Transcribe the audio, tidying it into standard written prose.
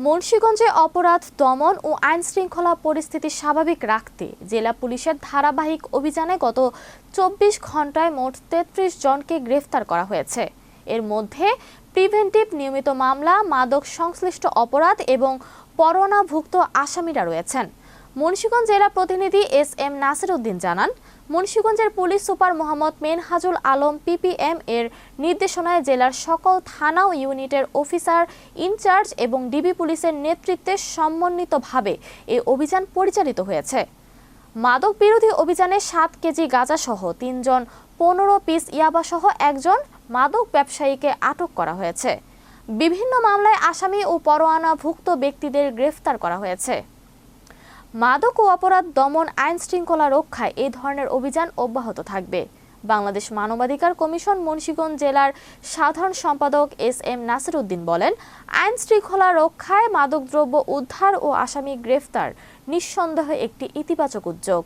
মুন্সিগঞ্জে অপরাধ দমন ও আইনশৃঙ্খলা পরিস্থিতি স্বাভাবিক রাখতে জেলা পুলিশের ধারাবাহিক অভিযানে গত ২৪ ঘন্টায় মোট ৩৩ জনকে গ্রেফতার করা হয়েছে। এর মধ্যে প্রিভেন্টিভ নিয়মিত মামলা, মাদক সংশ্লিষ্ট অপরাধ এবং পরোয়ানাভুক্ত আসামিরা রয়েছেন। মুন্সিগঞ্জ জেলা প্রতিনিধি এস.এম. নাসির উদ্দিন জানান, মুন্সিগঞ্জের police super Mohammad Menhajul Alam PPM এর নির্দেশনায় জেলার সকল থানা ও ইউনিটের অফিসার ইনচার্জ এবং ডিবি পুলিশের নেতৃত্বে সমন্বিতভাবে এই অভিযান পরিচালিত হয়েছে। মাদক বিরোধী অভিযানে ৭ কেজি গাঁজাসহ ৩ জন, ১৫ পিস ইয়াবাসহ একজন মাদক ব্যবসায়ীকে আটক করা হয়েছে। বিভিন্ন মামলায় আসামি ও পরোয়ানাভুক্ত ব্যক্তিদের গ্রেফতার করা হয়েছে। মাদক ও অপরাধ দমন, আইন শৃঙ্খলা রক্ষায় এই ধরনের অভিযান অব্যাহত থাকবে। বাংলাদেশ মানবাধিকার কমিশন মুন্সিগঞ্জ জেলার সাধারণ সম্পাদক এস.এম. নাসির উদ্দিন বলেন, আইন শৃঙ্খলা রক্ষায় মাদকদ্রব্য উদ্ধার ও আসামি গ্রেফতার নিঃসন্দেহে একটি ইতিবাচক উদ্যোগ।